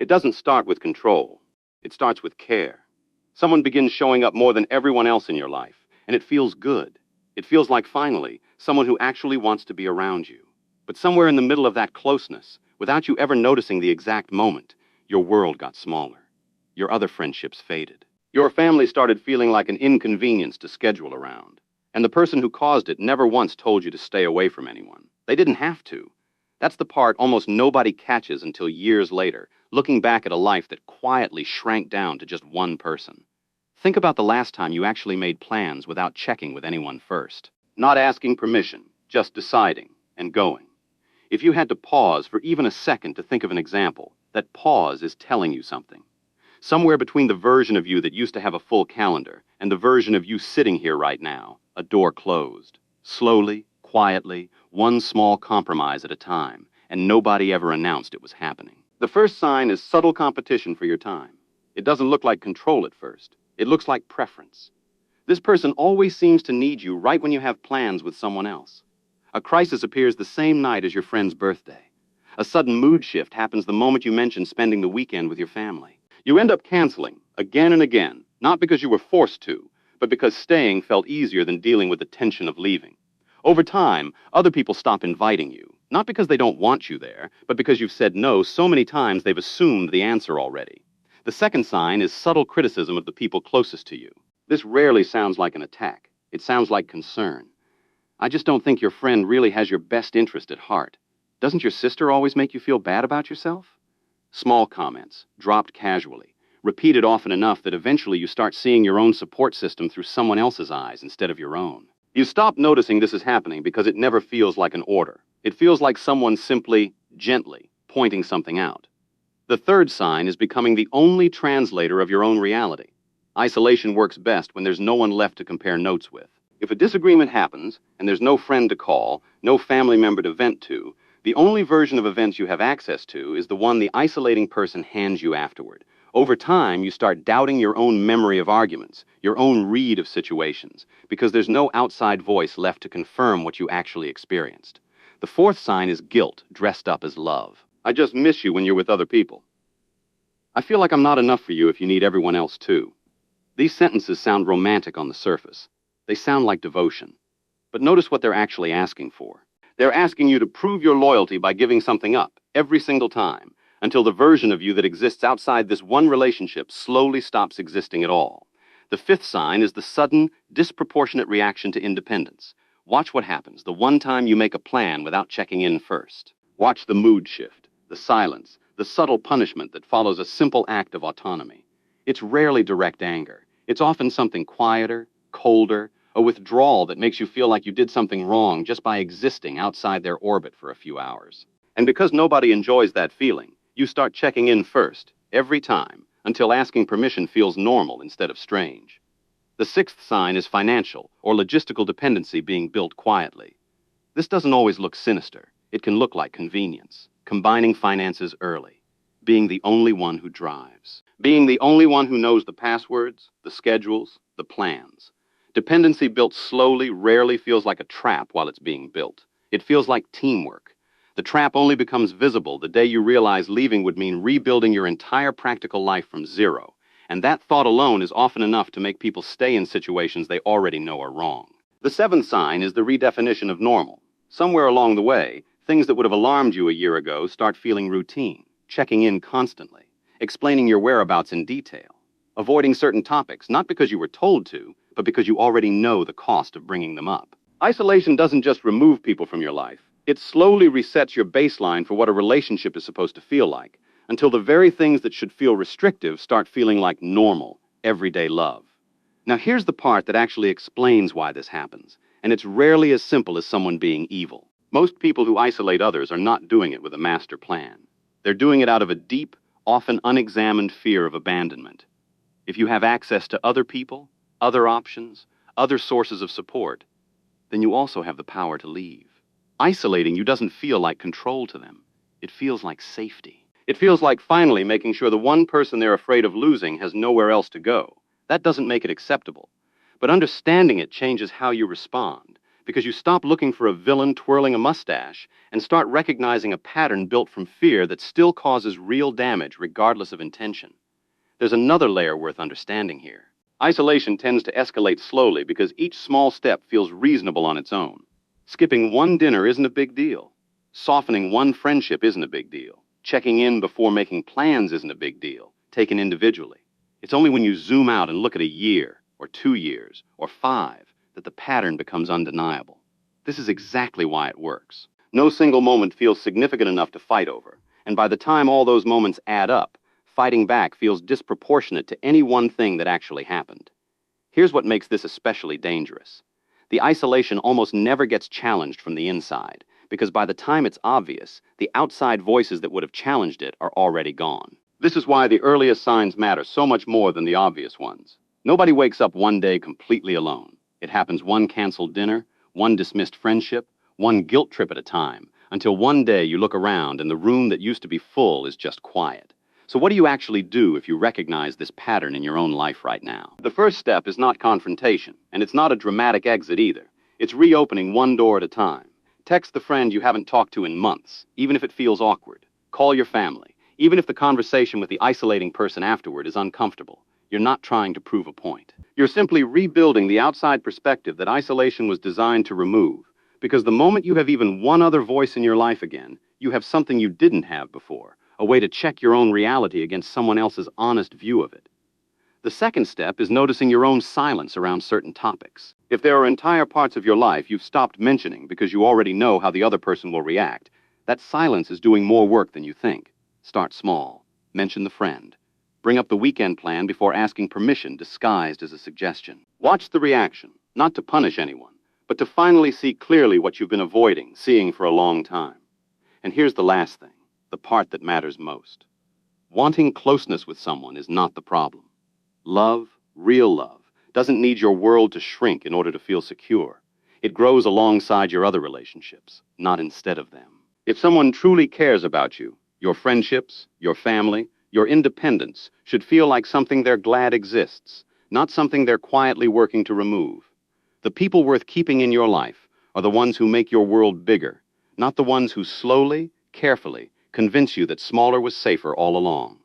It doesn't start with control. It starts with care. Someone begins showing up more than everyone else in your life, and it feels good. It feels like, finally, someone who actually wants to be around you. But somewhere in the middle of that closeness, without you ever noticing the exact moment, your world got smaller. Your other friendships faded. Your family started feeling like an inconvenience to schedule around. And the person who caused it never once told you to stay away from anyone. They didn't have to. That's the part almost nobody catches until years later, looking back at a life that quietly shrank down to just one person. Think about the last time you actually made plans without checking with anyone first. Not asking permission, just deciding and going. If you had to pause for even a second to think of an example, that pause is telling you something. Somewhere between the version of you that used to have a full calendar and the version of you sitting here right now, a door closed. Slowly, quietly, one small compromise at a time, and nobody ever announced it was happening. The first sign is subtle competition for your time. It doesn't look like control at first. It looks like preference. This person always seems to need you right when you have plans with someone else. A crisis appears the same night as your friend's birthday. A sudden mood shift happens the moment you mention spending the weekend with your family. You end up canceling, again and again, not because you were forced to, but because staying felt easier than dealing with the tension of leaving. Over time, other people stop inviting you, not because they don't want you there, but because you've said no so many times they've assumed the answer already. The second sign is subtle criticism of the people closest to you. This rarely sounds like an attack. It sounds like concern. I just don't think your friend really has your best interest at heart. Doesn't your sister always make you feel bad about yourself? Small comments, dropped casually, repeated often enough that eventually you start seeing your own support system through someone else's eyes instead of your own. You stop noticing this is happening because it never feels like an order. It feels like someone simply, gently, pointing something out. The third sign is becoming the only translator of your own reality. Isolation works best when there's no one left to compare notes with. If a disagreement happens, and there's no friend to call, no family member to vent to, the only version of events you have access to is the one the isolating person hands you afterward. Over time, you start doubting your own memory of arguments, your own read of situations, because there's no outside voice left to confirm what you actually experienced. The fourth sign is guilt dressed up as love. I just miss you when you're with other people. I feel like I'm not enough for you if you need everyone else too. These sentences sound romantic on the surface. They sound like devotion. But notice what they're actually asking for. They're asking you to prove your loyalty by giving something up every single time, until the version of you that exists outside this one relationship slowly stops existing at all. The fifth sign is the sudden, disproportionate reaction to independence. Watch what happens the one time you make a plan without checking in first. Watch the mood shift, the silence, the subtle punishment that follows a simple act of autonomy. It's rarely direct anger. It's often something quieter, colder, a withdrawal that makes you feel like you did something wrong just by existing outside their orbit for a few hours. And because nobody enjoys that feeling, you start checking in first, every time, until asking permission feels normal instead of strange. The sixth sign is financial or logistical dependency being built quietly. This doesn't always look sinister. It can look like convenience, combining finances early, being the only one who drives, being the only one who knows the passwords, the schedules, the plans. Dependency built slowly rarely feels like a trap while it's being built. It feels like teamwork. The trap only becomes visible the day you realize leaving would mean rebuilding your entire practical life from zero. And that thought alone is often enough to make people stay in situations they already know are wrong. The seventh sign is the redefinition of normal. Somewhere along the way, things that would have alarmed you a year ago start feeling routine, checking in constantly, explaining your whereabouts in detail, avoiding certain topics, not because you were told to, but because you already know the cost of bringing them up. Isolation doesn't just remove people from your life. It slowly resets your baseline for what a relationship is supposed to feel like, until the very things that should feel restrictive start feeling like normal, everyday love. Now here's the part that actually explains why this happens, and it's rarely as simple as someone being evil. Most people who isolate others are not doing it with a master plan. They're doing it out of a deep, often unexamined fear of abandonment. If you have access to other people, other options, other sources of support, then you also have the power to leave. Isolating you doesn't feel like control to them. It feels like safety. It feels like finally making sure the one person they're afraid of losing has nowhere else to go. That doesn't make it acceptable. But understanding it changes how you respond, because you stop looking for a villain twirling a mustache and start recognizing a pattern built from fear that still causes real damage regardless of intention. There's another layer worth understanding here. Isolation tends to escalate slowly because each small step feels reasonable on its own. Skipping one dinner isn't a big deal. Softening one friendship isn't a big deal. Checking in before making plans isn't a big deal, taken individually. It's only when you zoom out and look at a year, or 2 years, or 5, that the pattern becomes undeniable. This is exactly why it works. No single moment feels significant enough to fight over, and by the time all those moments add up, fighting back feels disproportionate to any one thing that actually happened. Here's what makes this especially dangerous. The isolation almost never gets challenged from the inside, because by the time it's obvious, the outside voices that would have challenged it are already gone. This is why the earliest signs matter so much more than the obvious ones. Nobody wakes up one day completely alone. It happens one canceled dinner, one dismissed friendship, one guilt trip at a time, until one day you look around and the room that used to be full is just quiet. So what do you actually do if you recognize this pattern in your own life right now? The first step is not confrontation, and it's not a dramatic exit either. It's reopening one door at a time. Text the friend you haven't talked to in months, even if it feels awkward. Call your family, even if the conversation with the isolating person afterward is uncomfortable. You're not trying to prove a point. You're simply rebuilding the outside perspective that isolation was designed to remove, because the moment you have even one other voice in your life again, you have something you didn't have before, a way to check your own reality against someone else's honest view of it. The second step is noticing your own silence around certain topics. If there are entire parts of your life you've stopped mentioning because you already know how the other person will react, that silence is doing more work than you think. Start small. Mention the friend. Bring up the weekend plan before asking permission disguised as a suggestion. Watch the reaction, not to punish anyone, but to finally see clearly what you've been avoiding, seeing for a long time. And here's the last thing, the part that matters most. Wanting closeness with someone is not the problem. Love, real love, doesn't need your world to shrink in order to feel secure. It grows alongside your other relationships, not instead of them. If someone truly cares about you, your friendships, your family, your independence should feel like something they're glad exists, not something they're quietly working to remove. The people worth keeping in your life are the ones who make your world bigger, not the ones who slowly, carefully convince you that smaller was safer all along.